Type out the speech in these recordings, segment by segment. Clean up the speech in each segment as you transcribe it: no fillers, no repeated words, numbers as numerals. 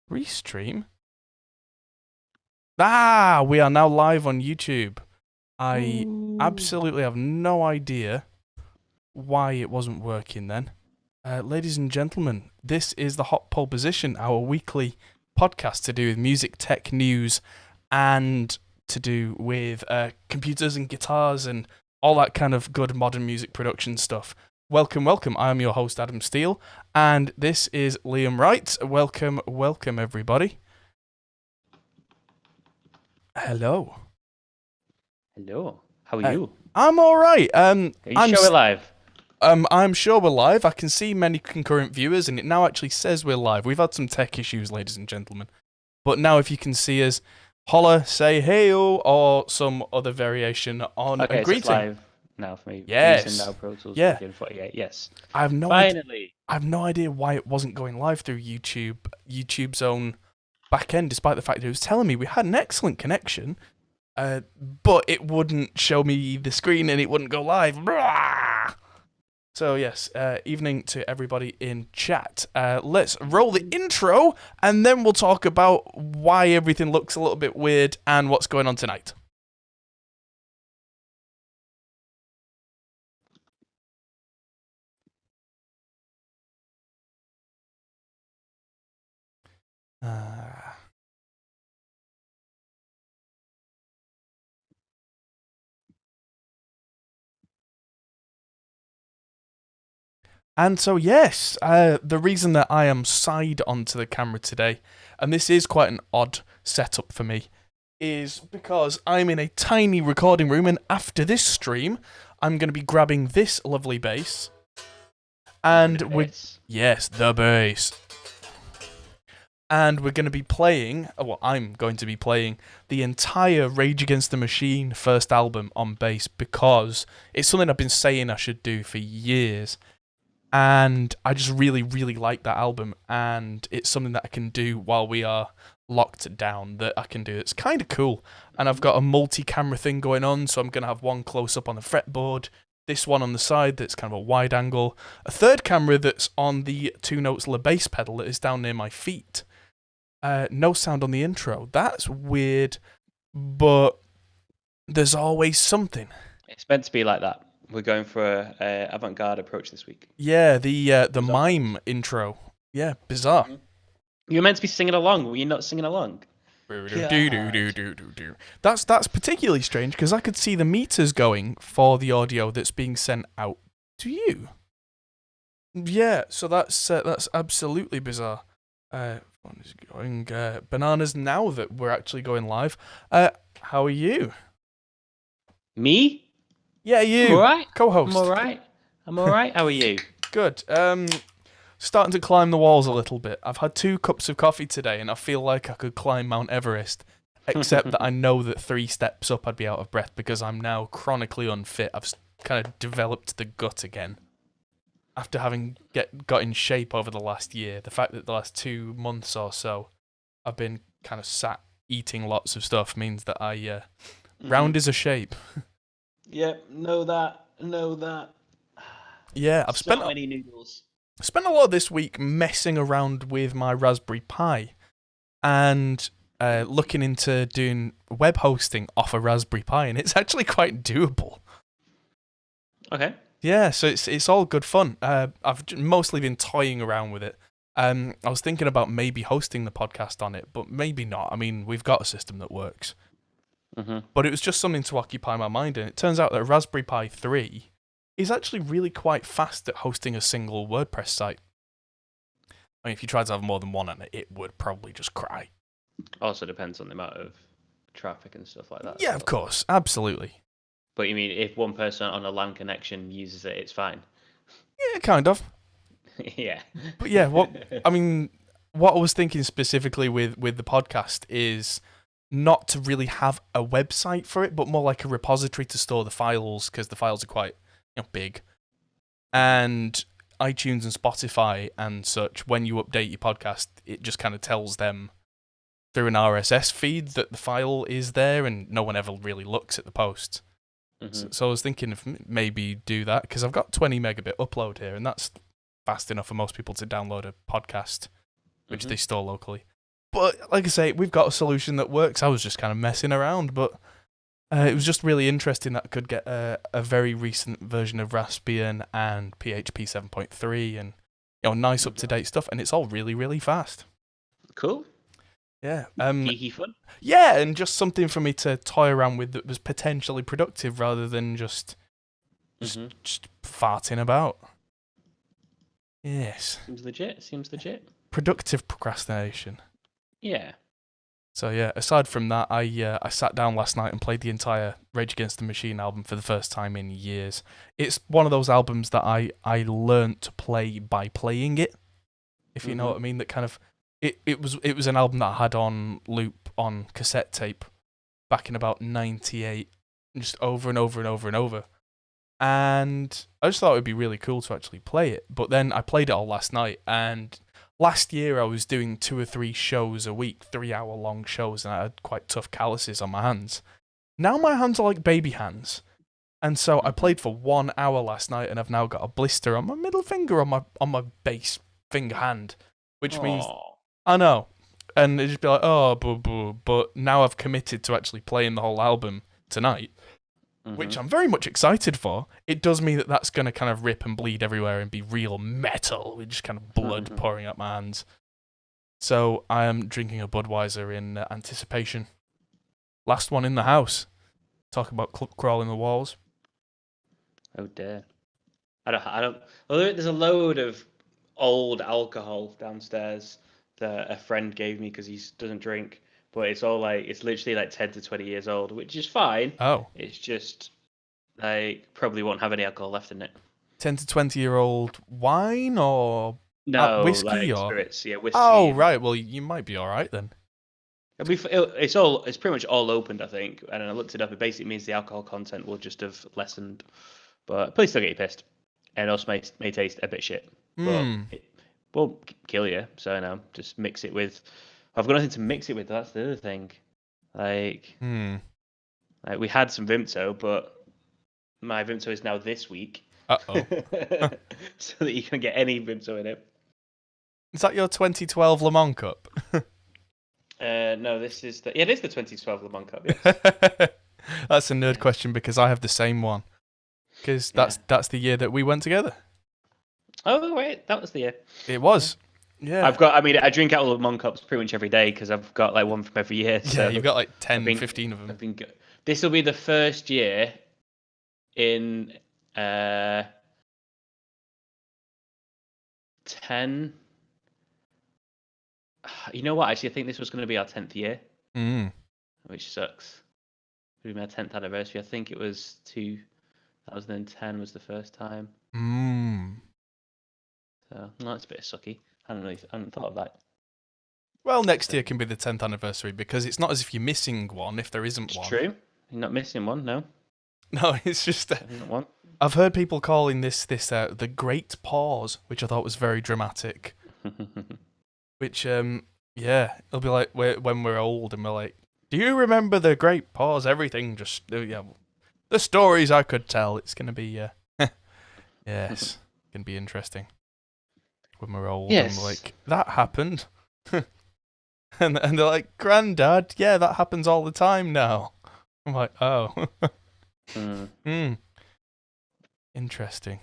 Restream? Ah, we are now live on YouTube. I absolutely have no idea why it wasn't working then. Ladies and gentlemen, this is the Hot Pole Position, our weekly podcast to do with music, tech, news, and to do with computers and guitars and all that kind of good modern music production stuff. Welcome, welcome. I am your host, Adam Steele, and this is Liam Wright. Welcome, welcome, everybody. Hello. Hello. How are you? I'm all right. Are you sure we're live? I'm sure we're live. I can see many concurrent viewers, and it now actually says we're live. We've had some tech issues, ladies and gentlemen. But now if you can see us, holler, say hey-o, or some other variation on a Okay, so greeting. it's live now for me. Yes. Using now Pro Tools Yeah. 48. Yes. I have no Finally. I have no idea why it wasn't going live through YouTube's own back end, despite the fact that it was telling me we had an excellent connection, but it wouldn't show me the screen and it wouldn't go live. So yes, evening to everybody in chat. Let's roll the intro, and then we'll talk about why everything looks a little bit weird and what's going on tonight. And so, yes, the reason that I am side onto the camera today, and this is quite an odd setup for me, is because I'm in a tiny recording room, and after this stream, I'm going to be grabbing this lovely bass. And yes, the bass. And we're going to be playing, well, I'm going to be playing the entire Rage Against the Machine first album on bass, because it's something I've been saying I should do for years. And I just really, really like that album, and it's something that I can do while we are locked down, that I can do. It's kind of cool. And I've got a multi-camera thing going on, so I'm going to have one close-up on the fretboard, this one on the side that's kind of a wide angle, a third camera that's on the 2 notes La bass pedal that is down near my feet. No sound on the intro. That's weird, but there's always something. It's meant to be like that. We're going for a avant-garde approach this week. Yeah, the mime intro. Yeah, bizarre. Mm-hmm. You were meant to be singing along. Were you not singing along? That's particularly strange, because I could see the meters going for the audio that's being sent out to you. Yeah, so that's absolutely bizarre. One is going bananas now that we're actually going live. How are you? Me? Yeah, you. I'm all right. Co-host. I'm all right. How are you? Good. Starting to climb the walls a little bit. I've had 2 cups of coffee today, and I feel like I could climb Mount Everest, except that I know that 3 steps up I'd be out of breath, because I'm now chronically unfit. I've kind of developed the gut again after having got in shape over the last year. The fact that the last 2 months or so I've been kind of sat eating lots of stuff means that I round is a shape. Yep, know that. Yeah, I've spent so many noodles. I spent a lot of this week messing around with my Raspberry Pi and looking into doing web hosting off a Raspberry Pi, and it's actually quite doable. Okay. Yeah, so it's all good fun. I've mostly been toying around with it. I was thinking about maybe hosting the podcast on it, but maybe not. I mean, we've got a system that works. Mm-hmm. But it was just something to occupy my mind, and it turns out that Raspberry Pi 3 is actually really quite fast at hosting a single WordPress site. I mean, if you tried to have more than one on it, it would probably just cry. Also depends on the amount of traffic and stuff like that. Yeah, of course, absolutely. But you mean if one person on a LAN connection uses it, it's fine? Yeah, kind of. Yeah. But yeah, what I was thinking specifically with the podcast is not to really have a website for it, but more like a repository to store the files, because the files are quite big. And iTunes and Spotify and such, when you update your podcast, it just kind of tells them through an RSS feed that the file is there, and no one ever really looks at the post. Mm-hmm. So I was thinking of maybe do that, because I've got 20 megabit upload here, and that's fast enough for most people to download a podcast, which they store locally. But like I say, we've got a solution that works. I was just kind of messing around, but it was just really interesting that I could get a very recent version of Raspbian and PHP 7.3 and nice up to date stuff, and it's all really, really fast. Cool. Yeah. Geeky fun. Yeah, and just something for me to toy around with that was potentially productive rather than just farting about. Yes. Seems legit. Productive procrastination. Yeah. So yeah, aside from that, I sat down last night and played the entire Rage Against the Machine album for the first time in years. It's one of those albums that I learned to play by playing it, if you know what I mean. That kind of it was an album that I had on loop on cassette tape back in about '98, just over and over and over and over. And I just thought it would be really cool to actually play it. But then I played it all last night, and last year I was doing 2 or 3 shows a week, 3-hour-long shows, and I had quite tough calluses on my hands. Now my hands are like baby hands. And so I played for 1 hour last night, and I've now got a blister on my middle finger on my base finger hand, which means I know. And it'd just be like, oh, but now I've committed to actually playing the whole album tonight, which I'm very much excited for. It does mean that that's going to kind of rip and bleed everywhere and be real metal with just kind of blood pouring out my hands. So I am drinking a Budweiser in anticipation. Last one in the house. Talk about crawling the walls. Oh dear. I don't. Well, there's a load of old alcohol downstairs that a friend gave me because he doesn't drink. But it's literally like 10 to 20 years old, which is fine. Oh. It's just, probably won't have any alcohol left in it. 10 to 20-year-old wine or no, whiskey or spirits? Yeah, whiskey. Oh, right. Well, you might be all right then. It's pretty much all opened, I think. And I looked it up. It basically means the alcohol content will just have lessened, but please still get you pissed, and also may taste a bit shit. But it won't kill you. So just mix it with. I've got nothing to mix it with. That's the other thing. Like we had some Vimto, but my Vimto is now this week. Uh-oh. So that you can get any Vimto in it. Is that your 2012 Le Mans Cup? No, it is the 2012 Le Mans Cup. Yes. That's a nerd question because I have the same one. Because that's the year that we went together. Oh wait, that was the year. It was. Yeah. I drink out of Le Mans Cups pretty much every day because I've got like one from every year. So yeah, you've got like 10, 15 of them. This will be the first year in 10. You know what? Actually, I think this was going to be our 10th year, which sucks. It'll be my 10th anniversary. I think it was 2010 was the first time. So it's a bit sucky. I hadn't thought of that. Well, next year can be the 10th anniversary because it's not as if you're missing one if there isn't one. It's true. You're not missing one, no. No, it's just one. I've heard people calling this the Great Pause, which I thought was very dramatic. Which it'll be like when we're old and we're like, do you remember the Great Pause? Everything just the stories I could tell. It's gonna be yes, gonna be interesting when we're old. Yes. And we're like, that happened. and they're like, Granddad, yeah, that happens all the time now. I'm like, oh. Interesting.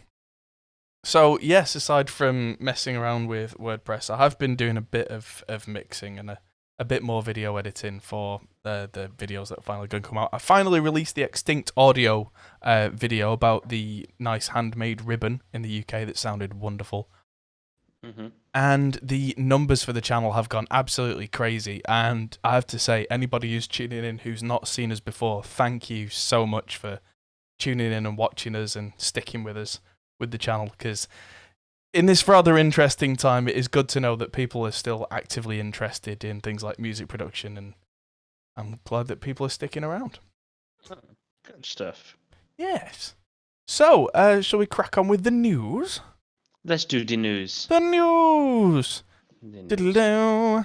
So, yes, aside from messing around with WordPress, I have been doing a bit of mixing and a bit more video editing for the videos that are finally going to come out. I finally released the Extinct Audio video about the nice handmade ribbon in the UK that sounded wonderful. And the numbers for the channel have gone absolutely crazy. And I have to say, anybody who's tuning in who's not seen us before, thank you so much for tuning in and watching us and sticking with us with the channel. Because in this rather interesting time, it is good to know that people are still actively interested in things like music production. And I'm glad that people are sticking around. Good stuff. Yes. So, shall we crack on with the news? Let's do the news. The news! Diddle-do.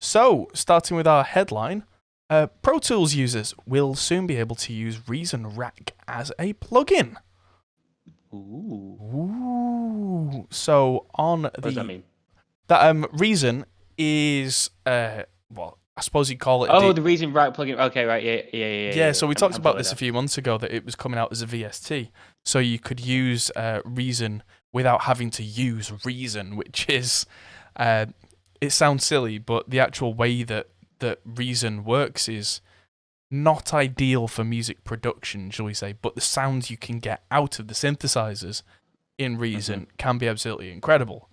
So, starting with our headline, Pro Tools users will soon be able to use Reason Rack as a plugin. Ooh. Ooh. So, on What does that mean? That Reason is well, I suppose you'd call it. Oh, the Reason Right plugin. Okay, right. Yeah. So we talked I'm about this a following few months ago that it was coming out as a VST, so you could use Reason without having to use Reason, which is it sounds silly, but the actual way that Reason works is not ideal for music production, shall we say, but the sounds you can get out of the synthesizers in Reason can be absolutely incredible.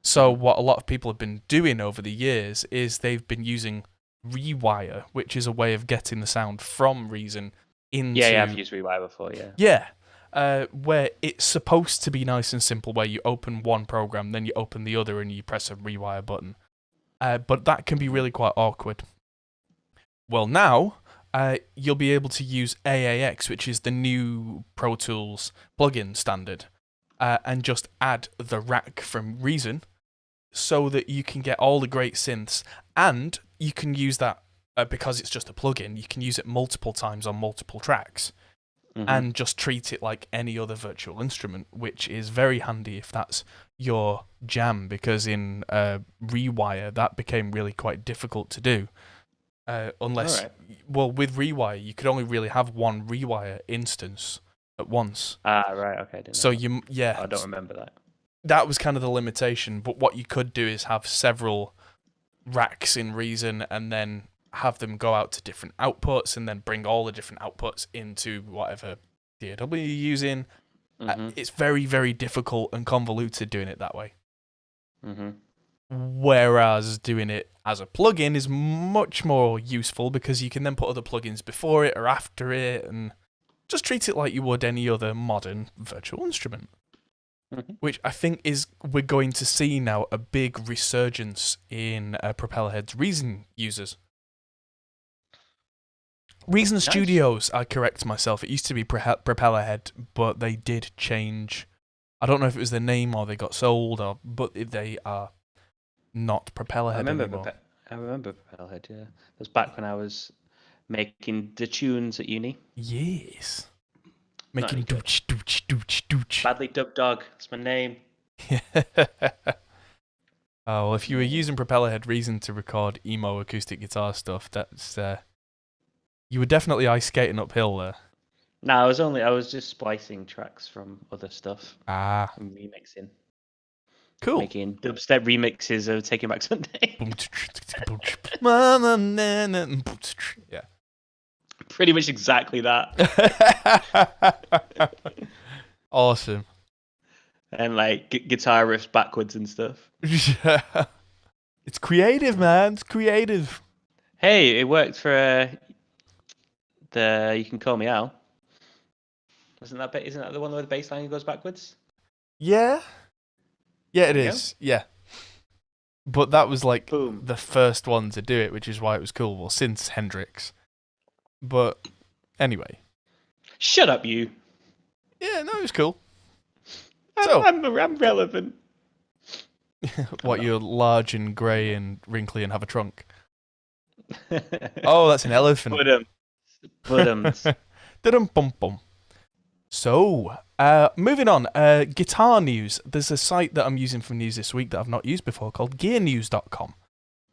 So what a lot of people have been doing over the years is they've been using Rewire, which is a way of getting the sound from Reason into... Yeah, I've used Rewire before, yeah. Yeah, where it's supposed to be nice and simple, where you open one program, then you open the other, and you press a Rewire button. But that can be really quite awkward. Well, now... you'll be able to use AAX, which is the new Pro Tools plugin standard, and just add the rack from Reason so that you can get all the great synths, and you can use that, because it's just a plugin, you can use it multiple times on multiple tracks, and just treat it like any other virtual instrument, which is very handy if that's your jam, because in Rewire, that became really quite difficult to do. Unless, well, with Rewire, you could only really have one Rewire instance at once. Right, okay. So I don't remember that. That was kind of the limitation. But what you could do is have several racks in Reason, and then have them go out to different outputs, and then bring all the different outputs into whatever DAW you're using. It's very, very difficult and convoluted doing it that way. Whereas doing it as a plugin is much more useful, because you can then put other plugins before it or after it, and just treat it like you would any other modern virtual instrument. Which I think we're going to see now a big resurgence in Propellerhead's Reason users. Reason Studios, I correct myself. It used to be Propellerhead, but they did change. I don't know if it was their name or they got sold, but they are not Propellerhead anymore. I remember Propellerhead, yeah. It was back when I was making the tunes at uni. Yes. Making dooch, dooch, dooch, dooch. Badly Dubbed Dog, that's my name. Oh, well, if you were using Propellerhead Reason to record emo acoustic guitar stuff, that's... you were definitely ice skating uphill there. No, I was just splicing tracks from other stuff. And remixing. Cool. Making dubstep remixes of Taking Back Sunday. Yeah. Pretty much exactly that. Awesome. And like guitar riffs backwards and stuff. It's creative, man. It's creative. Hey, it worked for the You Can Call Me Al. Isn't that the one where the bass line goes backwards? Yeah. Yeah, it is. Yeah. But that was like the first one to do it, which is why it was cool. Well, since Hendrix. But anyway. Shut up, you. Yeah, no, it was cool. I'm relevant. What, you're large and grey and wrinkly and have a trunk? Oh, that's an elephant. Bum. So, moving on. Guitar news. There's a site that I'm using for news this week that I've not used before called gearnews.com.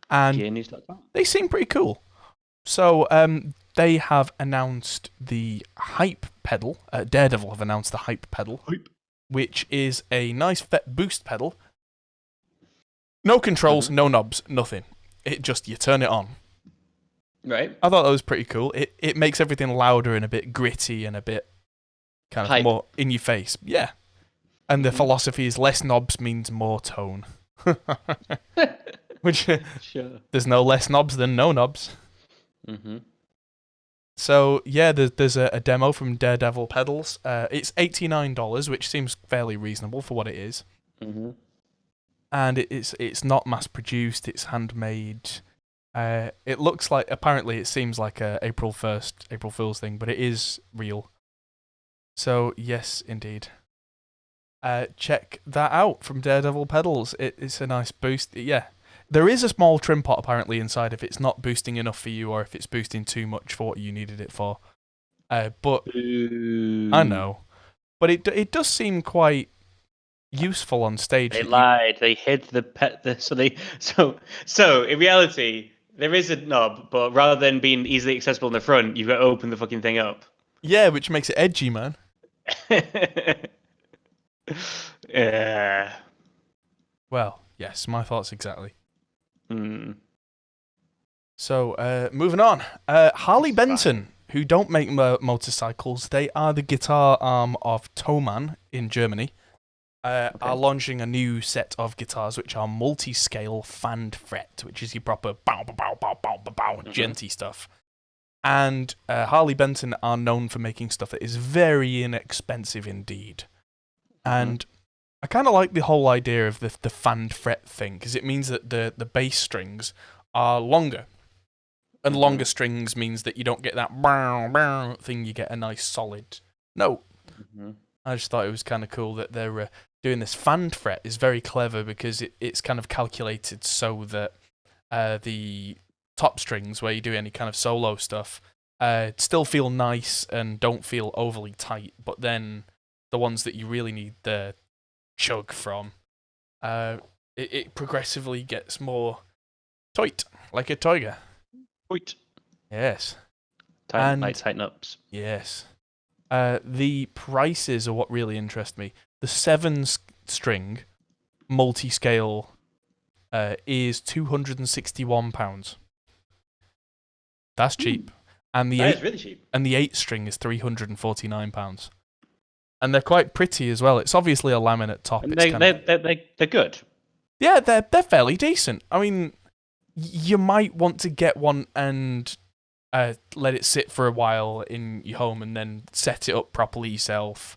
And gearnews.com? They seem pretty cool. So, they have announced the Hype pedal. Daredevil have announced the Hype pedal, which is a nice boost pedal. No controls, no knobs, nothing. It just, you turn it on. Right. I thought that was pretty cool. It makes everything louder and a bit gritty and a bit kind of hype. More in your face. Yeah. And the philosophy is less knobs means more tone. Which, sure. There's no less knobs than no knobs. So, yeah, there's a demo from Daredevil Pedals. It's $89, which seems fairly reasonable for what it is. And it's not mass-produced, it's handmade. It looks like, apparently it seems like a April Fool's thing, but it is real. So, yes, indeed. Check that out from Daredevil Pedals. It's a nice boost. Yeah. There is a small trim pot apparently inside if it's not boosting enough for you or if it's boosting too much for what you needed it for. But I know. But it does seem quite useful on stage. They lied. They hid so in reality, there is a knob, but rather than being easily accessible in the front, you've got to open the fucking thing up. Yeah, which makes it edgy, man. Yeah. Well, yes, my thoughts exactly. Mm. So, moving on. Harley Benton, who don't make motorcycles, they are the guitar arm of Thomann in Germany, are launching a new set of guitars which are multi-scale fanned fret, which is your proper bow, bow, bow, bow, bow, bow, bow, genty stuff. And Harley Benton are known for making stuff that is very inexpensive indeed. And I kind of like the whole idea of the fanned fret thing, because it means that the bass strings are longer. And longer strings means that you don't get that bow, bow thing, you get a nice solid note. I just thought it was kind of cool that they're doing this. Fanned fret is very clever because it's kind of calculated so that the top strings, where you do any kind of solo stuff, still feel nice and don't feel overly tight, but then the ones that you really need the chug from, it progressively gets more tight, like a tiger. Tight. Yes. Tighten ups. Yes. The prices are what really interest me. The 7-string multi-scale is £261. That's cheap. And That is really cheap. And the 8-string is £349. And they're quite pretty as well. It's obviously a laminate top. They're good. Yeah, they're fairly decent. I mean, you might want to get one and let it sit for a while in your home and then set it up properly yourself.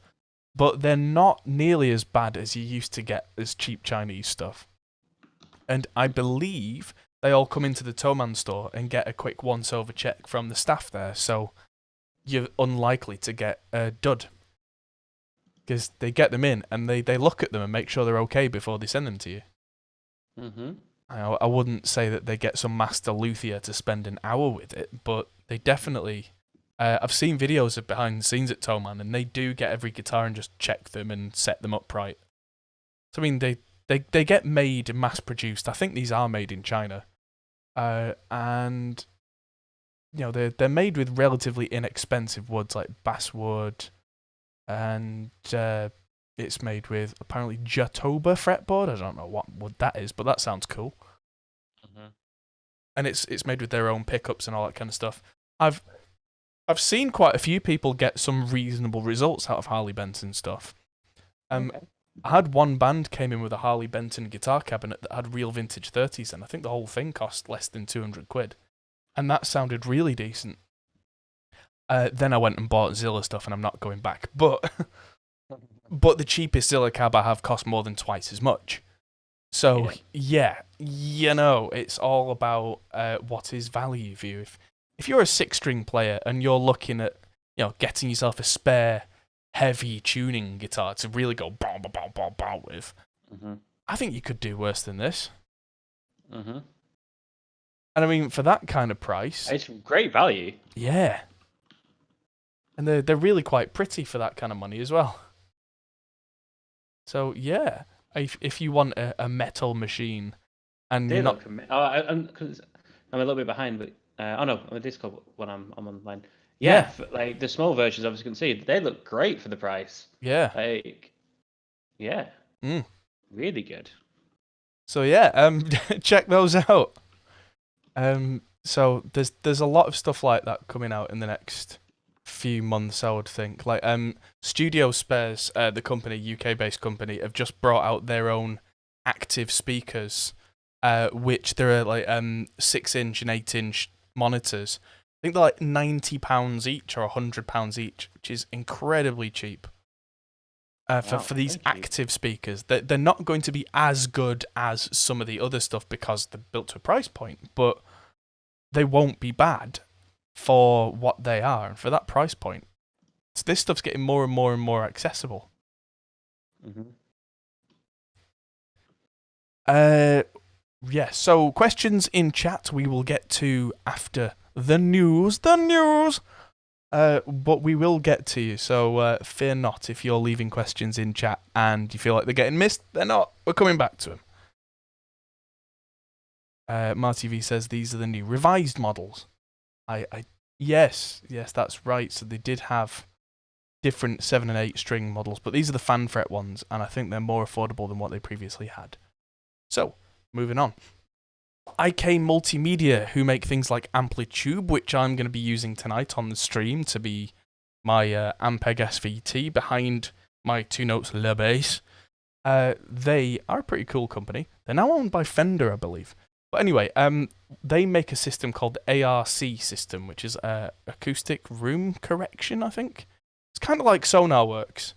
But they're not nearly as bad as you used to get as cheap Chinese stuff. And I believe they all come into the Thomann store and get a quick once-over check from the staff there, so you're unlikely to get a dud. Because they get them in and they look at them and make sure they're okay before they send them to you. I wouldn't say that they get some master luthier to spend an hour with it, but they definitely... I've seen videos of behind the scenes at Thomann, and they do get every guitar and just check them and set them up right. So, I mean, they get made and mass-produced. I think these are made in China. And, you know, they're made with relatively inexpensive woods like basswood, and it's made with, apparently, Jatoba fretboard. I don't know what wood that is, but that sounds cool. And it's made with their own pickups and all that kind of stuff. I've seen quite a few people get some reasonable results out of Harley Benton stuff. I had one band came in with a Harley Benton guitar cabinet that had real vintage 30s, and I think the whole thing cost less than £200. And that sounded really decent. Then I went and bought Zilla stuff, and I'm not going back. But the cheapest Zilla cab I have cost more than twice as much. So, yeah, you know, it's all about what is value for you. If you're a 6-string player and you're looking at, you know, getting yourself a spare heavy tuning guitar to really go bow, bow, bow, bow, bow with, I think you could do worse than this. And I mean, for that kind of price... It's great value. Yeah. And they're really quite pretty for that kind of money as well. So, yeah, if you want a metal machine and They you're not... I'm a little bit behind, but... oh no, on Discord when I'm online. Yeah. Like the small versions, obviously, you can see they look great for the price. Yeah. Like, yeah, really good. So yeah, check those out. So there's a lot of stuff like that coming out in the next few months, I would think. Like Studio Spares, the company, UK-based company, have just brought out their own active speakers, which there are like 6-inch and 8-inch monitors. I think they're like £90 each or £100 each, which is incredibly cheap. For these active speakers, they're not going to be as good as some of the other stuff because they're built to a price point, but they won't be bad for what they are and for that price point. So this stuff's getting more and more and more accessible. Yeah, so questions in chat we will get to after the news. The news! but we will get to you, so fear not if you're leaving questions in chat and you feel like they're getting missed. They're not. We're coming back to them. MarTV says these are the new revised models. Yes, that's right. So they did have different 7 and 8 string models, but these are the FanFret ones, and I think they're more affordable than what they previously had. So, moving on. IK Multimedia, who make things like Amplitube, which I'm going to be using tonight on the stream to be my Ampeg SVT behind my 2 Notes Le Bass. They are a pretty cool company. They're now owned by Fender, I believe. But anyway, they make a system called the ARC system, which is acoustic room correction, I think. It's kind of like SonarWorks,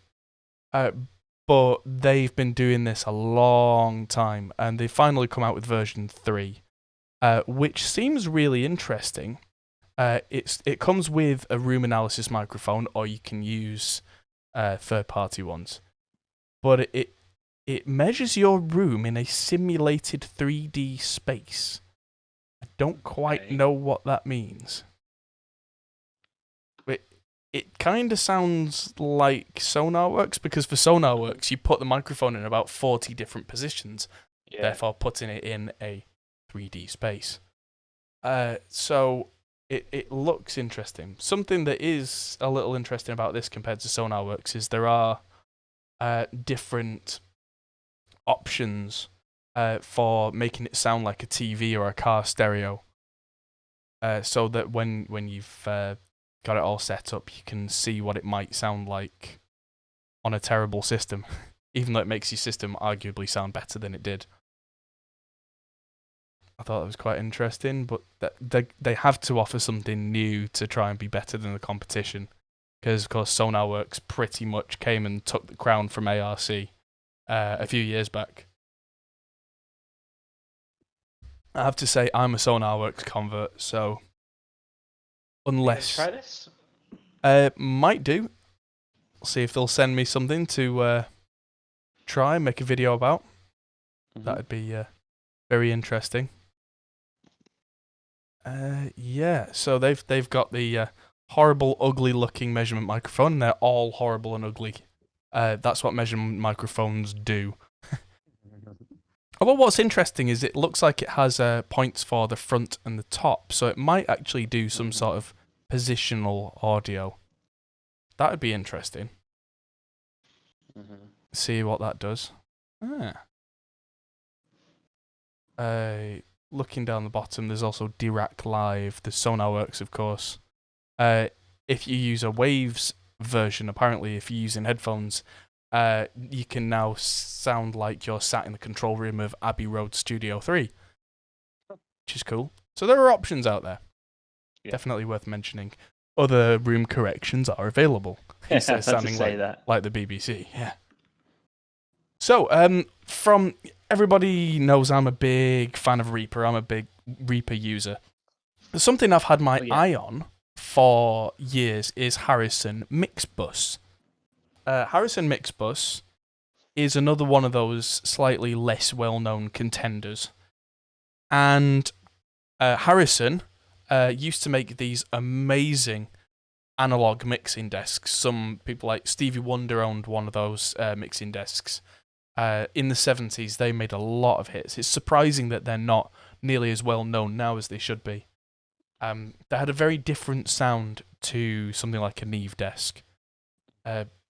but they've been doing this a long time, and they finally come out with version 3, which seems really interesting. It comes with a room analysis microphone, or you can use third-party ones. But it measures your room in a simulated 3D space. I don't quite know what that means. It kind of sounds like SonarWorks, because for SonarWorks, you put the microphone in about 40 different positions, therefore putting it in a 3D space. So it looks interesting. Something that is a little interesting about this compared to SonarWorks is there are different options for making it sound like a TV or a car stereo, so that when you've got it all set up, you can see what it might sound like on a terrible system, even though it makes your system arguably sound better than it did. I thought that was quite interesting, but they have to offer something new to try and be better than the competition, because of course SonarWorks pretty much came and took the crown from ARC a few years back. I have to say I'm a SonarWorks convert, so unless try this, might do. See if they'll send me something to try and make a video about. That'd be very interesting. Yeah, so they've got the horrible, ugly-looking measurement microphone, and they're all horrible and ugly. That's what measurement microphones do. Although what's interesting is it looks like it has points for the front and the top, so it might actually do some sort of positional audio. That would be interesting. See what that does. Looking down the bottom, there's also Dirac Live, the SonarWorks, of course. If you use a Waves version, apparently, if you're using headphones, you can now sound like you're sat in the control room of Abbey Road Studio 3, which is cool. So there are options out there. Yeah. Definitely worth mentioning. Other room corrections are available. Instead of sounding like the BBC. Yeah. So, from everybody knows I'm a big fan of Reaper. I'm a big Reaper user. Something I've had my eye on for years is Harrison Mixbus. Harrison Mixbus is another one of those slightly less well-known contenders. And Harrison used to make these amazing analog mixing desks. Some people like Stevie Wonder owned one of those mixing desks. In the 70s, they made a lot of hits. It's surprising that they're not nearly as well known now as they should be. They had a very different sound to something like a Neve desk.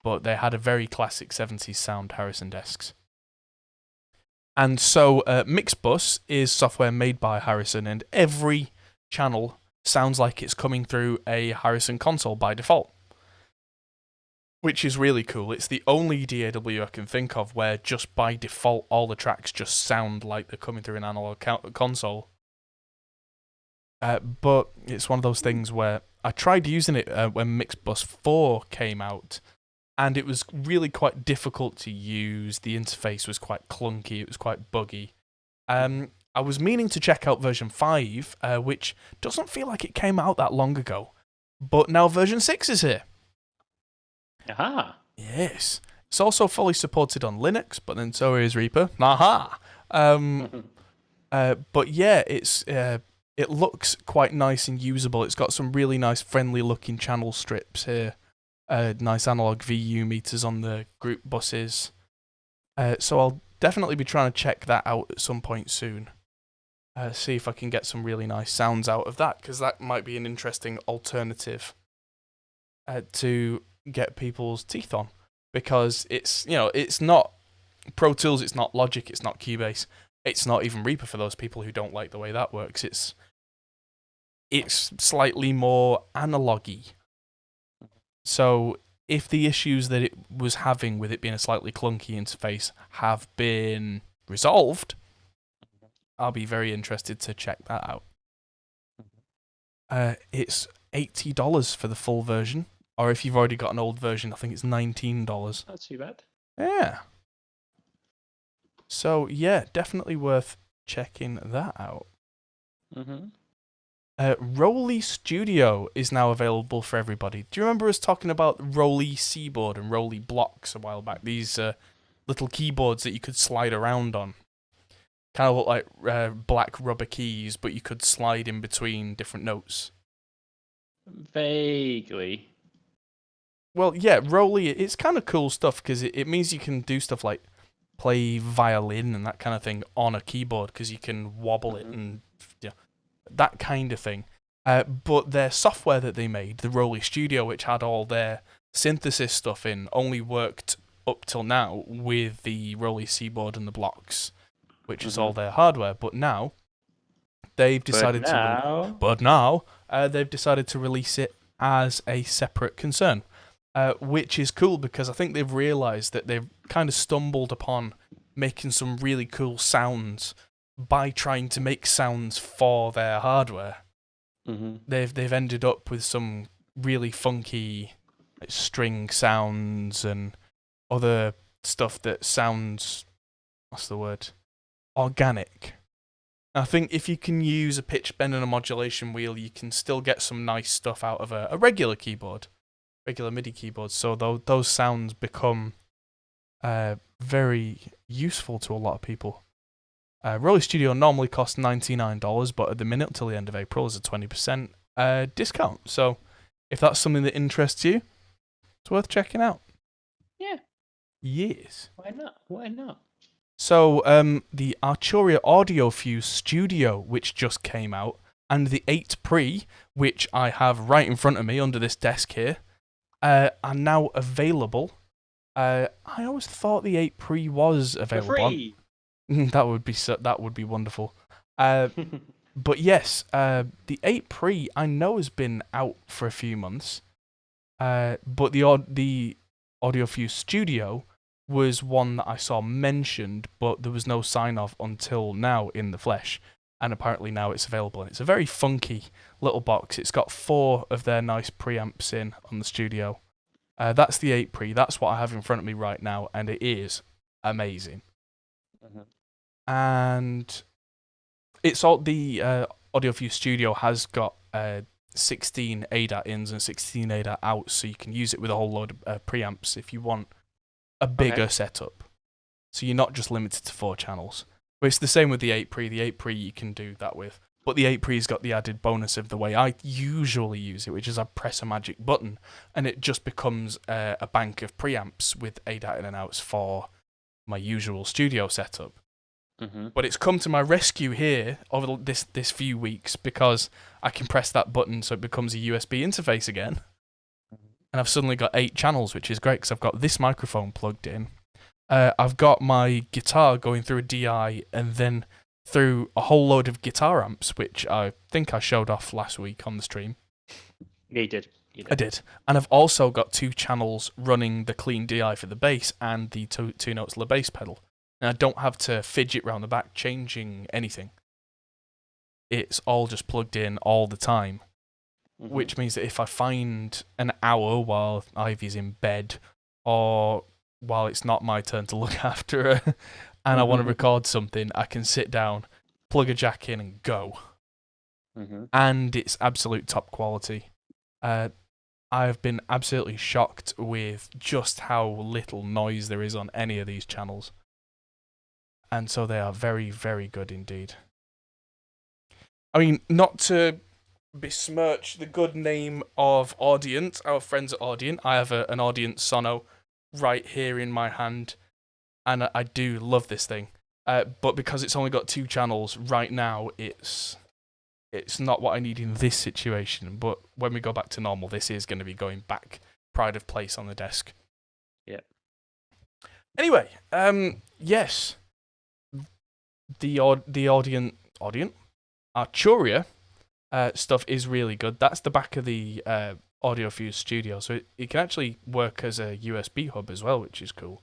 But they had a very classic 70s sound, Harrison desks. And so Mixbus is software made by Harrison, and every channel sounds like it's coming through a Harrison console by default, which is really cool. It's the only DAW I can think of where just by default all the tracks just sound like they're coming through an analog console. But it's one of those things where I tried using it when Mixbus 4 came out, and it was really quite difficult to use. The interface was quite clunky, it was quite buggy. I was meaning to check out version 5, which doesn't feel like it came out that long ago, but now version 6 is here. Aha! Yes. It's also fully supported on Linux, but then so is Reaper. Aha! But yeah, it's it looks quite nice and usable. It's got some really nice, friendly-looking channel strips here. Nice analog VU meters on the group buses. So I'll definitely be trying to check that out at some point soon. See if I can get some really nice sounds out of that, because that might be an interesting alternative to get people's teeth on. Because it's not Pro Tools, it's not Logic, it's not Cubase, it's not even Reaper for those people who don't like the way that works. It's slightly more analogy. So if the issues that it was having with it being a slightly clunky interface have been resolved, I'll be very interested to check that out. It's $80 for the full version, or if you've already got an old version, I think it's $19. Not too bad. Yeah. So yeah, definitely worth checking that out. Roly Studio is now available for everybody. Do you remember us talking about Roly Seaboard and Roly Blocks a while back? These little keyboards that you could slide around on. Kind of look like black rubber keys, but you could slide in between different notes. Vaguely. Well, yeah, Roly, it's kind of cool stuff because it means you can do stuff like play violin and that kind of thing on a keyboard because you can wobble it and that kind of thing. But their software that they made, the Roly Studio, which had all their synthesis stuff in, only worked up till now with the Roly Seaboard and the blocks, which is all their hardware. But now they've decided they've decided to release it as a separate concern, which is cool because I think they've realized that they've kind of stumbled upon making some really cool sounds by trying to make sounds for their hardware. They've ended up with some really funky string sounds and other stuff that sounds, what's the word, organic. I think if you can use a pitch bend and a modulation wheel, you can still get some nice stuff out of a regular keyboard, regular MIDI keyboard. So those sounds become very useful to a lot of people. Roly Studio normally costs $99, but at the minute, till the end of April, is a 20% discount. So if that's something that interests you, it's worth checking out. Yeah. Yes. Why not? Why not? So the Arturia AudioFuse Studio, which just came out, and the 8 Pre, which I have right in front of me under this desk here, are now available. I always thought the 8 Pre was available. For free. That would be wonderful. But yes, the 8 Pre I know has been out for a few months. But the AudioFuse Studio was one that I saw mentioned, but there was no sign of until now in the flesh. And apparently now it's available. And it's a very funky little box. It's got 4 of their nice preamps in on the Studio. That's the 8 Pre. That's what I have in front of me right now, and it is amazing. And it's all the AudioFuse Studio has got 16 ADAT ins and 16 ADAT outs, so you can use it with a whole load of preamps if you want a bigger setup. So you're not just limited to 4 channels. But it's the same with the 8 Pre. The 8 Pre you can do that with. But the 8 Pre's got the added bonus of the way I usually use it, which is I press a magic button and it just becomes a bank of preamps with ADAT in and outs for my usual studio setup. But it's come to my rescue here over this few weeks because I can press that button so it becomes a USB interface again. And I've suddenly got 8 channels, which is great because I've got this microphone plugged in. I've got my guitar going through a DI and then through a whole load of guitar amps, which I think I showed off last week on the stream. Yeah, you did. I did. And I've also got 2 channels running the clean DI for the bass and the 2 notes La bass pedal. And I don't have to fidget round the back changing anything. It's all just plugged in all the time. Which means that if I find an hour while Ivy's in bed or while it's not my turn to look after her and I want to record something, I can sit down, plug a jack in and go. And it's absolute top quality. I've been absolutely shocked with just how little noise there is on any of these channels. And so they are very, very good indeed. I mean, not to besmirch the good name of Audient, our friends at Audient. I have an Audient Sono right here in my hand, and I do love this thing. But because it's only got 2 channels right now, it's not what I need in this situation. But when we go back to normal, this is going to be going back pride of place on the desk. Yeah. Anyway, yes, the Audient Arturia stuff is really good. That's the back of the AudioFuse Studio, so it can actually work as a USB hub as well, which is cool.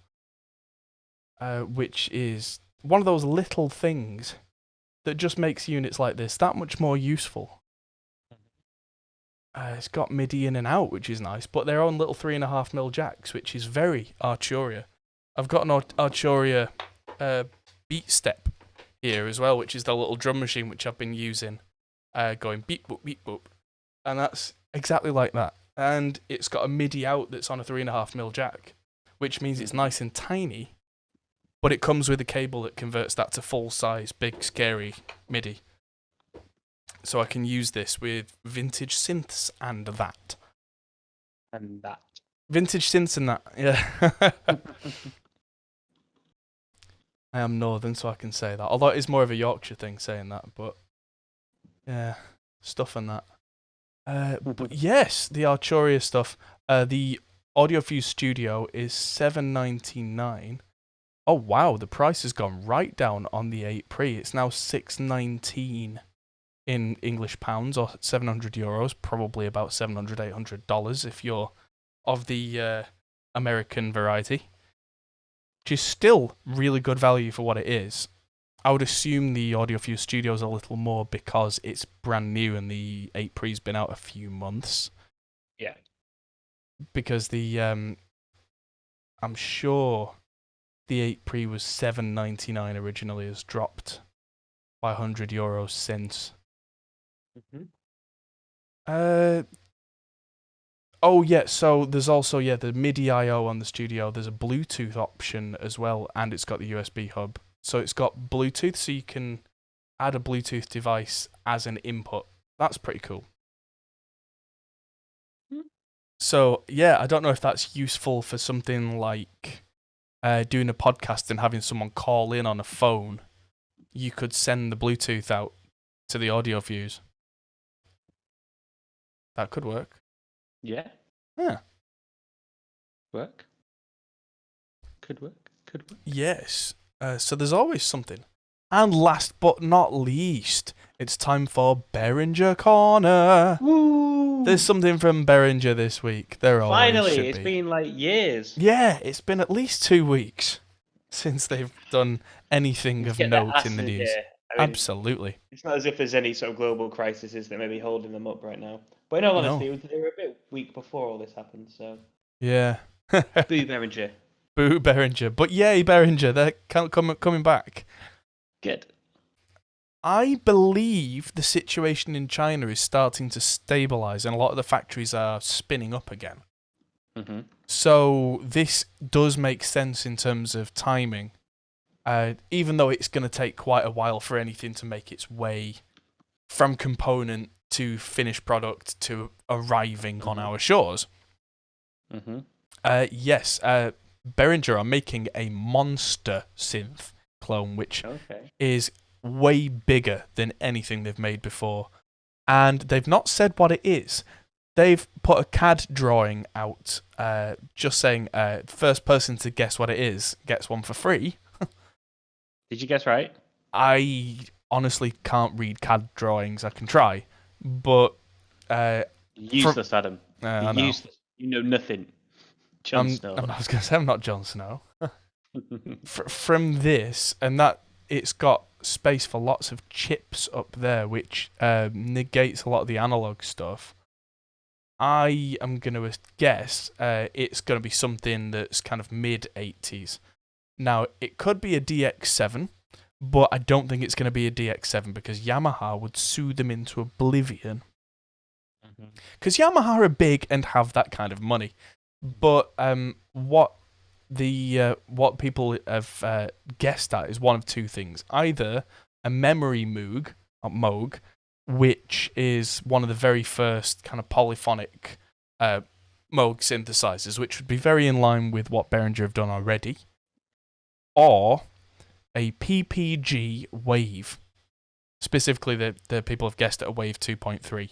Which is one of those little things that just makes units like this that much more useful. It's got MIDI in and out, which is nice, but their own little 3.5mm jacks, which is very Arturia. I've got an Arturia Beat Step here as well, which is the little drum machine which I've been using, going beep boop beep boop, and that's exactly like that. And it's got a MIDI out that's on a 3.5mm jack, which means it's nice and tiny, but it comes with a cable that converts that to full size, big, scary MIDI. So I can use this with vintage synths and that. And that. Vintage synths and that, yeah. I am northern, so I can say that. Although it is more of a Yorkshire thing saying that, but yeah, stuff and that. But yes, the Arturia stuff. The AudioFuse Studio is $799. Oh wow, the price has gone right down on the 8 Pre. It's now $619 in English pounds, or €700, probably about $700, $800 if you're of the American variety, which is still really good value for what it is. I would assume the AudioFuse Studio is a little more because it's brand new and the 8 Pre's been out a few months. Yeah. Because the I'm sure the 8 Pre was $799 originally, has dropped by €100 since. Oh yeah, so there's also the MIDI I/O on the Studio. There's a Bluetooth option as well, and it's got the USB hub. So it's got Bluetooth, so you can add a Bluetooth device as an input. That's pretty cool. So yeah, I don't know if that's useful for something like doing a podcast and having someone call in on a phone. You could send the Bluetooth out to the AudioFuse. That could work. Yeah. Yeah. Work. Could work. Could work. Yes. So there's always something. And last but not least, it's time for Behringer Corner. Woo! There's something from Behringer this week. There always Finally, should it's be. been like years. Yeah, it's been at least 2 weeks since they've done anything of Get their note in the asses, news. yeah. I mean, Absolutely. it's not as if there's any sort of global crises that may be holding them up right now. But in all honesty, they were a bit weak before all this happened, so. Yeah. Boo Behringer. Boo Behringer. But yay, Behringer, they're coming back. Good. I believe the situation in China is starting to stabilize, and a lot of the factories are spinning up again. Mm-hmm. So this does make sense in terms of timing, even though it's going to take quite a while for anything to make its way from component to finished product to arriving on our shores. Mm-hmm. Yes, Behringer are making a monster synth clone, which is way bigger than anything they've made before. And they've not said what it is. They've put a CAD drawing out, just saying first person to guess what it is gets one for free. Did you guess right? I honestly can't read CAD drawings. I can try, but useless, Adam. Useless. You know nothing. Jon Snow. I was going to say I'm not Jon Snow. From this, and that it's got space for lots of chips up there, which negates a lot of the analog stuff. I am going to guess it's going to be something that's kind of mid-80s. Now, it could be a DX7, but I don't think it's going to be a DX7 because Yamaha would sue them into oblivion. Because Yamaha are big and have that kind of money. But what people have guessed at is one of two things. Either a memory Moog, which is one of the very first kind of polyphonic Moog synthesizers, which would be very in line with what Behringer have done already, or a PPG Wave. Specifically, the people have guessed at a Wave 2.3.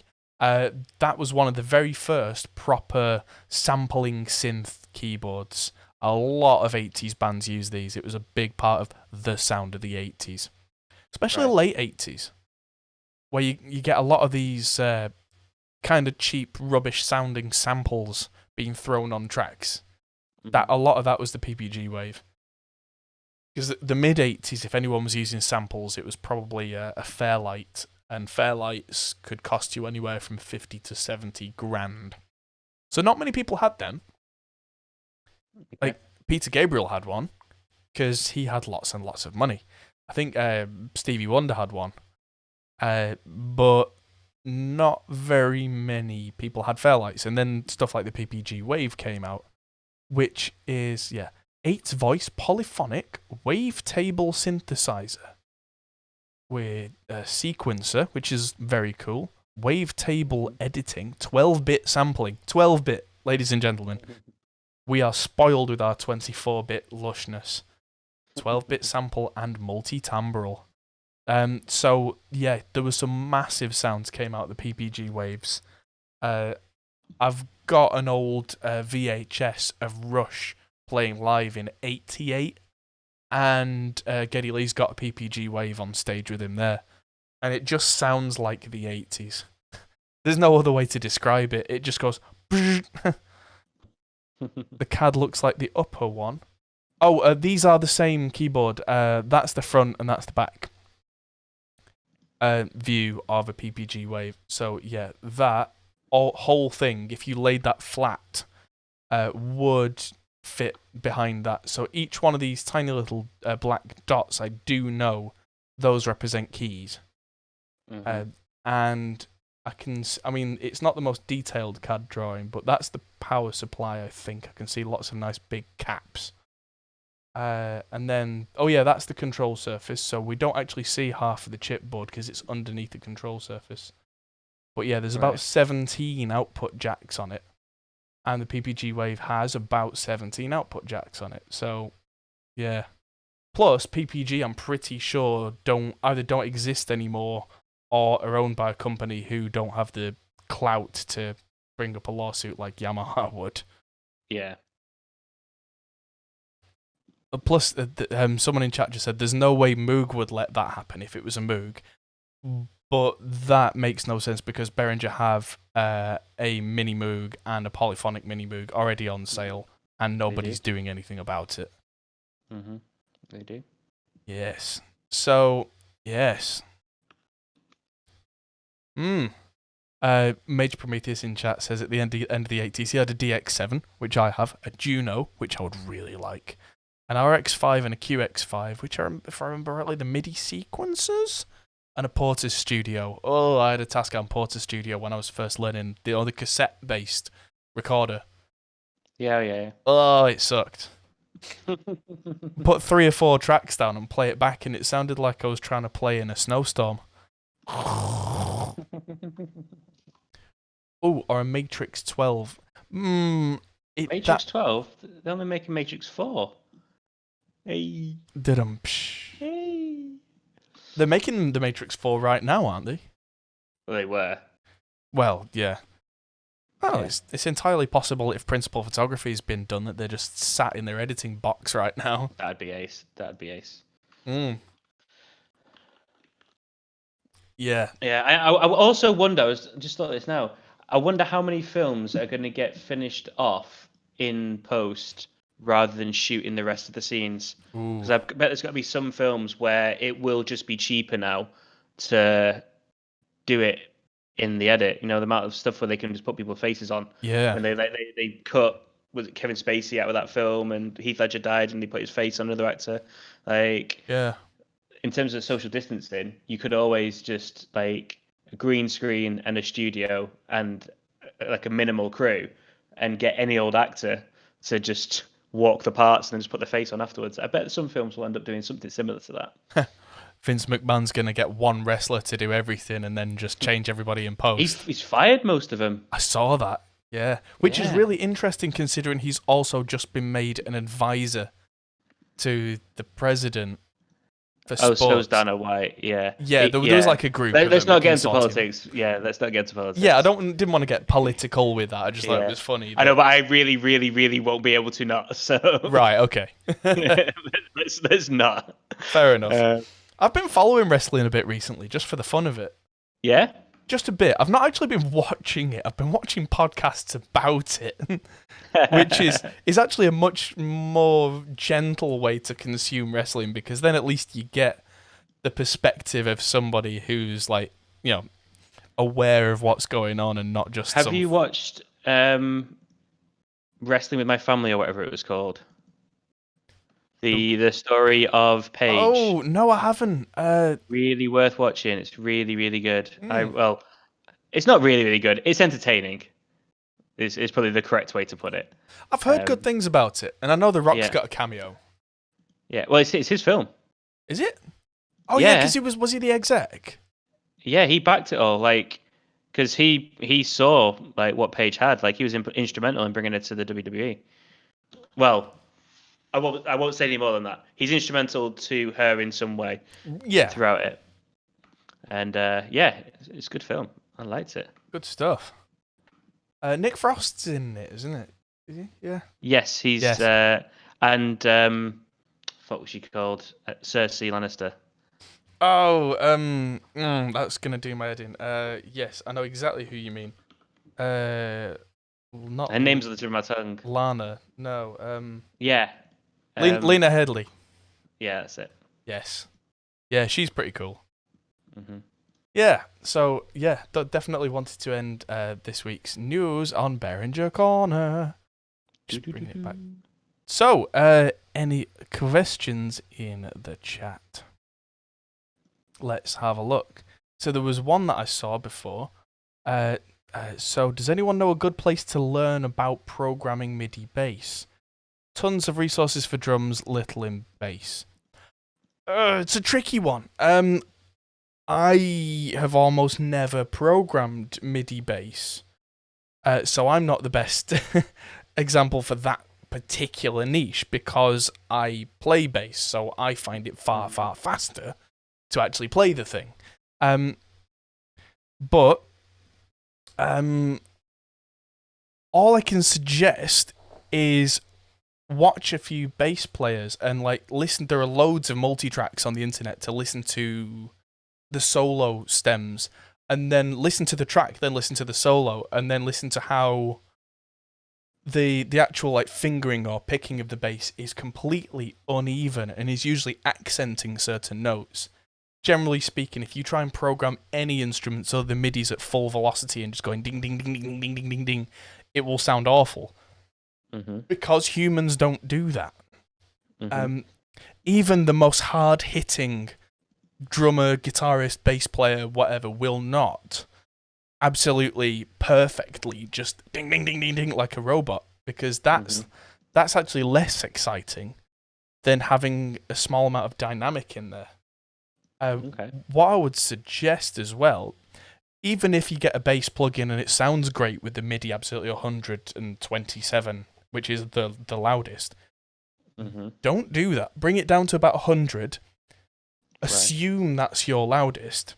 That was one of the very first proper sampling synth keyboards. A lot of 80s bands use these. It was a big part of the sound of the 80s, especially the late 80s, where you get a lot of these kind of cheap, rubbish sounding samples being thrown on tracks. That a lot of that was the PPG Wave. Because the mid 80s, if anyone was using samples, it was probably a Fairlight, and Fairlights could cost you anywhere from 50 to 70 grand. So not many people had them. Like Peter Gabriel had one because he had lots and lots of money. I think Stevie Wonder had one, but not very many people had Fairlights. And then stuff like the PPG Wave came out, which is 8-voice polyphonic wavetable synthesizer with a sequencer, which is very cool. Wavetable editing, 12-bit sampling, 12-bit, ladies and gentlemen. We are spoiled with our 24-bit lushness. 12-bit sample and multi-timbral. So, there was some massive sounds came out of the PPG Waves. I've got an old VHS of Rush playing live in '88, and Geddy Lee's got a PPG Wave on stage with him there. And it just sounds like the 80s. There's no other way to describe it. It just goes... The CAD looks like the upper one. Oh, these are the same keyboard. That's the front and that's the back view of a PPG Wave. So that whole thing, if you laid that flat, would fit behind that. So each one of these tiny little black dots, I do know those represent keys. And I mean, it's not the most detailed CAD drawing, but that's the power supply, I think. I can see lots of nice big caps. And then, that's the control surface. So we don't actually see half of the chipboard because it's underneath the control surface. But there's about 17 output jacks on it. And the PPG Wave has about 17 output jacks on it. So, Plus, PPG, I'm pretty sure, don't exist anymore, or are owned by a company who don't have the clout to bring up a lawsuit like Yamaha would. Yeah. Plus, someone in chat just said there's no way Moog would let that happen if it was a Moog. But that makes no sense because Behringer have a mini Moog and a polyphonic mini Moog already on sale, and nobody's doing anything about it. They do. Yes. So, yes. Major Prometheus in chat says at the end of the 80s he had a DX7, which I have, a Juno, which I would really like, an RX5 and a QX5, which are, if I remember rightly, the MIDI sequencers, and a Porter Studio. Oh, I had a Tascam Porter Studio when I was first learning the cassette-based recorder. Yeah. Oh, it sucked. Put 3 or 4 tracks down and play it back, and it sounded like I was trying to play in a snowstorm. Oh, or a Matrix 12. Matrix 12? They're only making Matrix 4. Hey. Hey. They're making the Matrix 4 right now, aren't they? Well, they were. Well, yeah. Oh, yeah. It's entirely possible if principal photography has been done that they're just sat in their editing box right now. That'd be ace. Yeah. Yeah, I also wonder, I just thought this now, I wonder how many films are going to get finished off in post rather than shooting the rest of the scenes. Because I bet there's got to be some films where it will just be cheaper now to do it in the edit. You know, the amount of stuff where they can just put people's faces on. Yeah. And they cut with Kevin Spacey out of that film, and Heath Ledger died, and they put his face on another actor. Like, yeah. In terms of social distancing, you could always just like a green screen and a studio and like a minimal crew, and get any old actor to just walk the parts and then just put the face on afterwards. I bet some films will end up doing something similar to that. Vince McMahon's going to get one wrestler to do everything and then just change everybody in post. He's fired most of them. I saw that. Yeah. Which is Yeah. really interesting considering he's also just been made an advisor to the president for sports. Oh, so's Dana White. Yeah. Yeah, there was like a group. Let's not get into consortium. politics. Yeah, let's not get into politics. Yeah, I didn't want to get political with that. I just thought it was funny. I know, but I really, really, really won't be able to not. So Right, okay. let's not. Fair enough. I've been following wrestling a bit recently, just for the fun of it. Yeah? Just a bit. I've not actually been watching it. I've been watching podcasts about it, which is actually a much more gentle way to consume wrestling, because then at least you get the perspective of somebody who's like, aware of what's going on and not just. Have you watched Wrestling with My Family or whatever it was called? The story of Paige. Oh no, I haven't. Really worth watching. It's really, really good. It's not really, really good. It's entertaining. Is probably the correct way to put it. I've heard good things about it, and I know The Rock's got a cameo. Yeah, well, it's his film. Is it? Oh yeah, because was he the exec? Yeah, he backed it all, because he saw what Paige had, he was instrumental in bringing it to the WWE. Well, I won't say any more than that. He's instrumental to her in some way. Yeah. Throughout it, and it's a good film. I liked it. Good stuff. Nick Frost's in it, isn't it? Is he? Yeah. Yes, he's and what was she called? Cersei Lannister. Oh, that's gonna do my head in. Yes, I know exactly who you mean. Not her name's on the tip of my tongue. Lana. No. Yeah. Lena Headey. Yeah, that's it. Yes. Yeah, she's pretty cool. Mm-hmm. Yeah. So definitely wanted to end this week's news on Behringer Corner. Just bring it back. So, any questions in the chat? Let's have a look. So there was one that I saw before. So does anyone know a good place to learn about programming MIDI bass? Tons of resources for drums, little in bass. It's a tricky one. I have almost never programmed MIDI bass. So I'm not the best example for that particular niche, because I play bass, so I find it far, far faster to actually play the thing. But all I can suggest is watch a few bass players and listen. There are loads of multi-tracks on the internet to listen to the solo stems, and then listen to the track, then listen to the solo, and then listen to how the actual fingering or picking of the bass is completely uneven and is usually accenting certain notes. Generally speaking, if you try and program any instrument so the MIDI's at full velocity and just going ding, ding, ding, ding, ding, ding, ding, ding, it will sound awful. Mm-hmm. Because humans don't do that. Mm-hmm. Even the most hard-hitting drummer, guitarist, bass player, whatever, will not absolutely perfectly just ding, ding, ding, ding, ding like a robot, because that's actually less exciting than having a small amount of dynamic in there. What I would suggest as well, even if you get a bass plugin and it sounds great with the MIDI absolutely 127, which is the loudest, don't do that. Bring it down to about 100. Assume that's your loudest.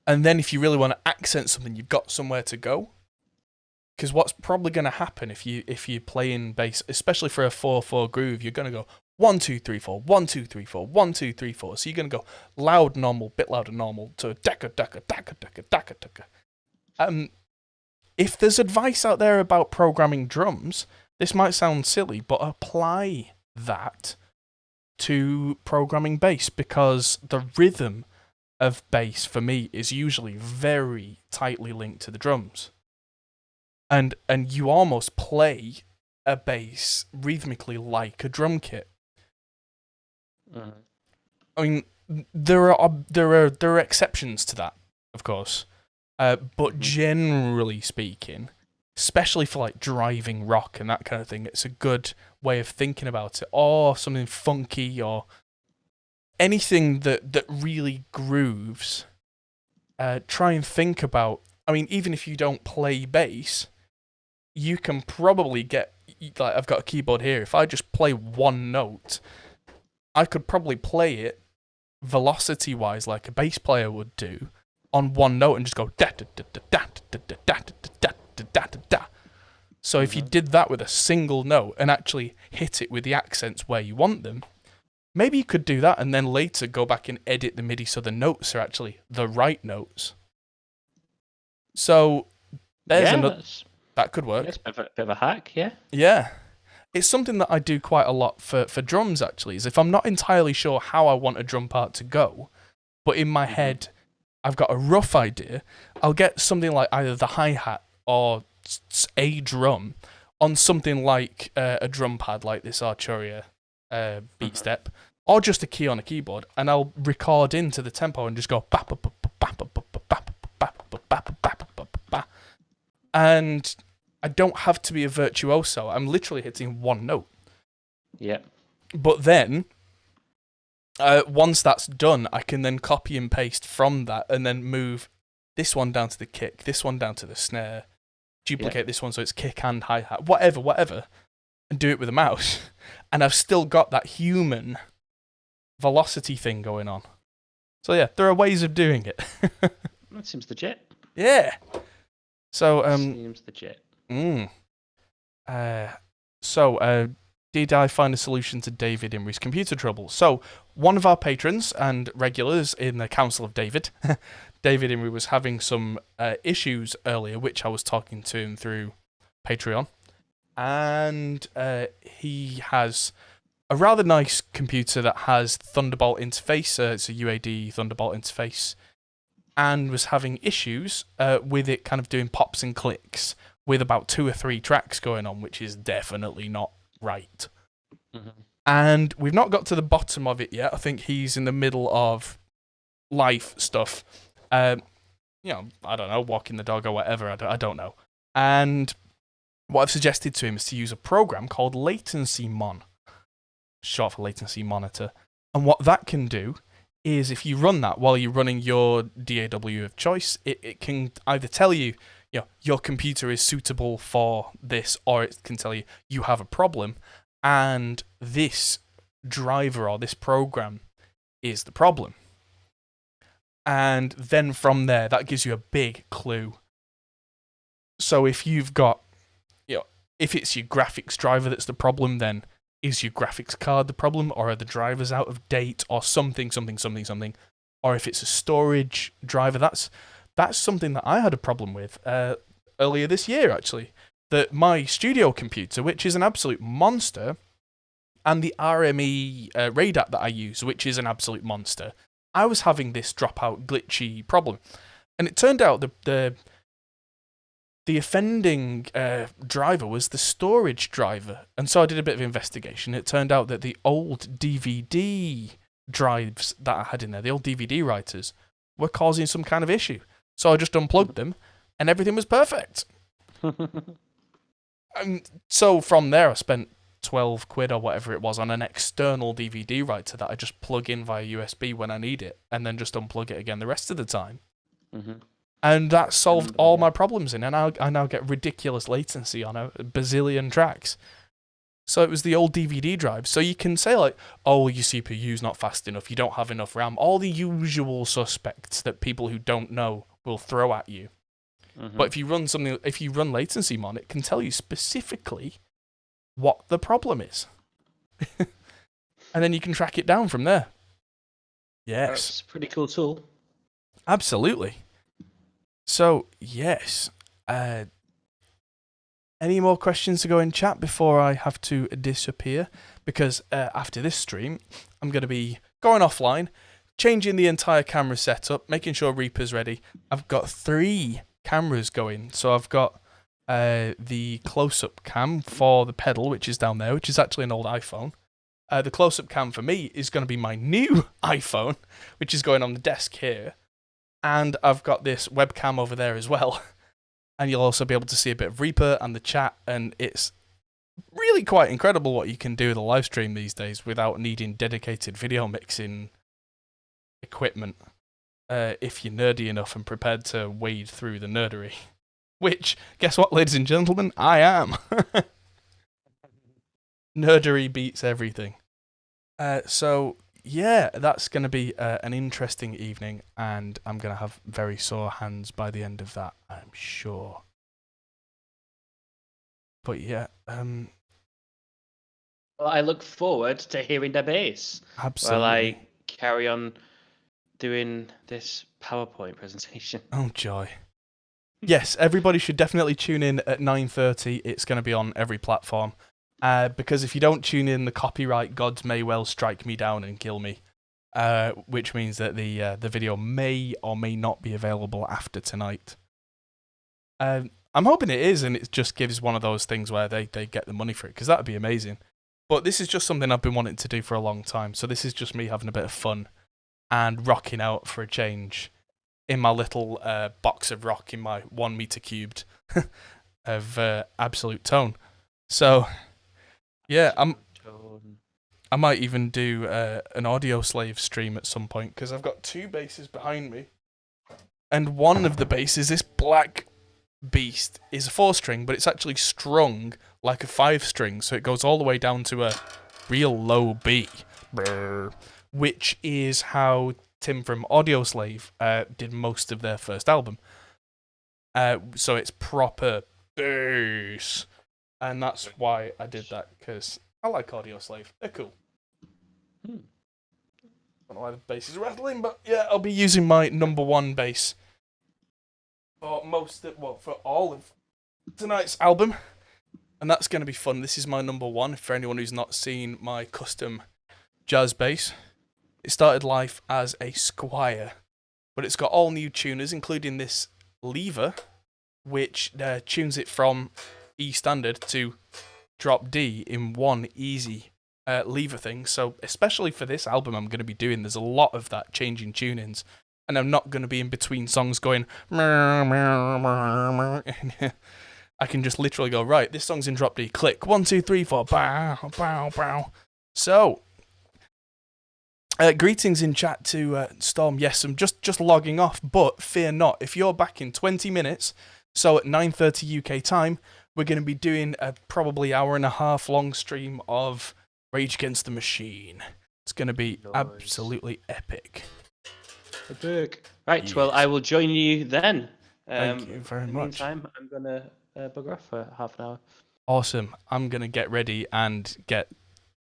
And then if you really want to accent something, you've got somewhere to go. Because what's probably going to happen if you're playing bass, especially for a 4/4 groove, you're going to go 1 2 3 4 1 2 3 4 1 2 3 4. So you're going to go loud normal, bit louder normal to dakka dakka dakka dakka dakka dakka. If there's advice out there about programming drums, this might sound silly, but apply that to programming bass, because the rhythm of bass for me is usually very tightly linked to the drums. And you almost play a bass rhythmically like a drum kit. I mean, there are exceptions to that, of course. But generally speaking, especially for driving rock and that kind of thing, it's a good way of thinking about it. Or something funky, or anything that really grooves, try and think about. I mean, even if you don't play bass, you can probably get, like, I've got a keyboard here. If I just play one note, I could probably play it velocity-wise like a bass player would do on one note and just go da da da da da da da da da da da da. So if you did that with a single note and actually hit it with the accents where you want them, maybe you could do that and then later go back and edit the MIDI so the notes are actually the right notes. So there's another... That could work. It's a bit of a hack, yeah. Yeah. It's something that I do quite a lot for drums, actually, is if I'm not entirely sure how I want a drum part to go, but in my head I've got a rough idea, I'll get something like either the hi-hat or a drum on something like a drum pad like this Arturia beat step, or just a key on a keyboard, and I'll record into the tempo and just go bap bap bap bap bap bap bap bap bap bap bap bap. And I don't have to be a virtuoso. I'm literally hitting one note. Yeah. But then, once that's done, I can then copy and paste from that and then move this one down to the kick, this one down to the snare, duplicate this one so it's kick and hi-hat, whatever, and do it with a mouse. And I've still got that human velocity thing going on. So yeah, there are ways of doing it. That seems legit. Yeah. So seems legit. Did I find a solution to David Imrie's computer trouble? So one of our patrons and regulars in the Council of David, David Imrie, was having some issues earlier, which I was talking to him through Patreon, and he has a rather nice computer that has Thunderbolt interface. It's a UAD Thunderbolt interface. And was having issues with it kind of doing pops and clicks with about 2 or 3 tracks going on, which is definitely not right. And we've not got to the bottom of it yet. I think he's in the middle of life stuff. I don't know, walking the dog or whatever, I don't know. And what I've suggested to him is to use a program called Latency Mon, short for Latency Monitor. And what that can do is if you run that while you're running your DAW of choice, it can either tell you, your computer is suitable for this, or it can tell you you have a problem, and this driver or this program is the problem. And then from there, that gives you a big clue. So if you've got, if it's your graphics driver that's the problem, then is your graphics card the problem, or are the drivers out of date, or something. Or if it's a storage driver, that's something that I had a problem with earlier this year, actually. That my studio computer, which is an absolute monster, and the RME RAID app that I use, which is an absolute monster, I was having this dropout glitchy problem. And it turned out the offending driver was the storage driver. And so I did a bit of investigation. It turned out that the old DVD drives that I had in there, the old DVD writers, were causing some kind of issue. So I just unplugged them, and everything was perfect. And so from there, I spent 12 quid or whatever it was on an external DVD writer that I just plug in via USB when I need it, and then just unplug it again the rest of the time. And that solved all my problems and I now get ridiculous latency on a bazillion tracks. So it was the old DVD drive. So you can say like, oh, your CPU's not fast enough, you don't have enough RAM, all the usual suspects that people who don't know will throw at you. But if you run Latency Mon, it can tell you specifically what the problem is. And then you can track it down from there. Yes. That's a pretty cool tool. Absolutely. So, yes. Any more questions to go in chat before I have to disappear? Because after this stream, I'm going to be going offline, changing the entire camera setup, making sure Reaper's ready. I've got 3 cameras going. So I've got the close-up cam for the pedal, which is down there, which is actually an old iPhone. The close-up cam for me is going to be my new iPhone, which is going on the desk here. And I've got this webcam over there as well. And you'll also be able to see a bit of Reaper and the chat. And it's really quite incredible what you can do with a live stream these days without needing dedicated video mixing equipment if you're nerdy enough and prepared to wade through the nerdery. Which, guess what, ladies and gentlemen? I am. Nerdery beats everything. So, yeah, that's going to be an interesting evening, and I'm going to have very sore hands by the end of that, I'm sure. But yeah, well, I look forward to hearing the bass absolutely. while I carry on doing this PowerPoint presentation. Oh, joy. Yes, everybody should definitely tune in at 9:30. It's going to be on every platform. Because if you don't tune in, the copyright gods may well strike me down and kill me. Which means that the video may or may not be available after tonight. I'm hoping it is, and it just gives one of those things where they get the money for it, because that would be amazing. But this is just something I've been wanting to do for a long time, so this is just me having a bit of fun and rocking out for a change in my little box of rock in my 1 meter cubed of absolute tone. So, yeah, I might even do an Audio Slave stream at some point, because I've got 2 basses behind me, and one of the basses, this black beast, is a 4-string, but it's actually strung like a 5-string, so it goes all the way down to a real low B, which is how Tim from Audio Slave did most of their first album. So it's proper bass, and that's why I did that, because I like Audio Slave. They're cool. I don't know why the bass is rattling, but yeah, I'll be using my number 1 bass for for all of tonight's album, and that's going to be fun. This is my number 1. For anyone who's not seen my custom jazz bass, it started life as a Squier, but it's got all new tuners, including this lever, which tunes it from E standard to drop D in one easy lever thing. So especially for this album I'm going to be doing, there's a lot of that changing tunings, and I'm not going to be in between songs going I can just literally go, right, this song's in drop D, click 1 2 3 4, bow bow bow. So greetings in chat to Storm. Yes, I'm just logging off, but fear not, if you're back in 20 minutes, so at 9:30 UK time, we're going to be doing a probably hour and a half long stream of Rage Against the Machine. It's going to be absolutely epic. Epic. Right, yes. Well, I will join you then. Thank you very much. In the meantime, I'm going to bugger off for half an hour. Awesome. I'm going to get ready and get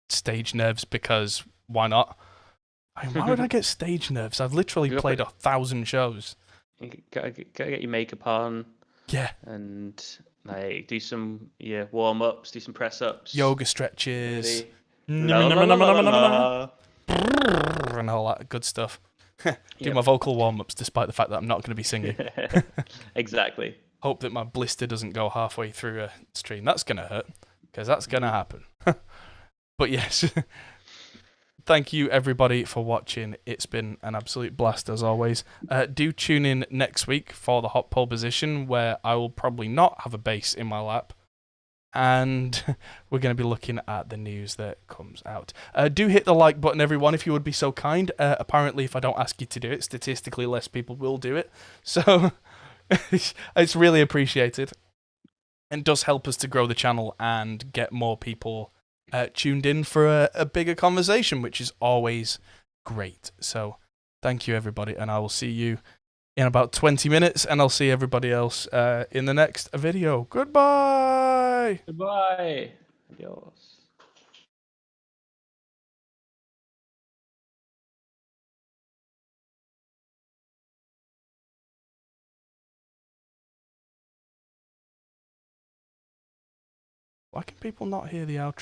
stage nerves, because why not? Why would I get stage nerves? I've literally played 1,000 shows. You gotta get your makeup on. Yeah. And like do some warm ups, do some press ups, yoga stretches, and all that good stuff. Do my vocal warm ups, despite the fact that I'm not going to be singing. Exactly. Hope that my blister doesn't go halfway through a stream. That's going to hurt, because that's going to happen. But yes. Thank you, everybody, for watching. It's been an absolute blast, as always. Do tune in next week for the hot pole position, where I will probably not have a bass in my lap. And we're going to be looking at the news that comes out. Do hit the like button, everyone, if you would be so kind. Apparently, if I don't ask you to do it, statistically less people will do it. So it's really appreciated. And does help us to grow the channel and get more people tuned in for a bigger conversation, which is always great. So thank you, everybody, and I will see you in about 20 minutes, and I'll see everybody else in the next video. Goodbye. Goodbye. Adios. Why can people not hear the outro?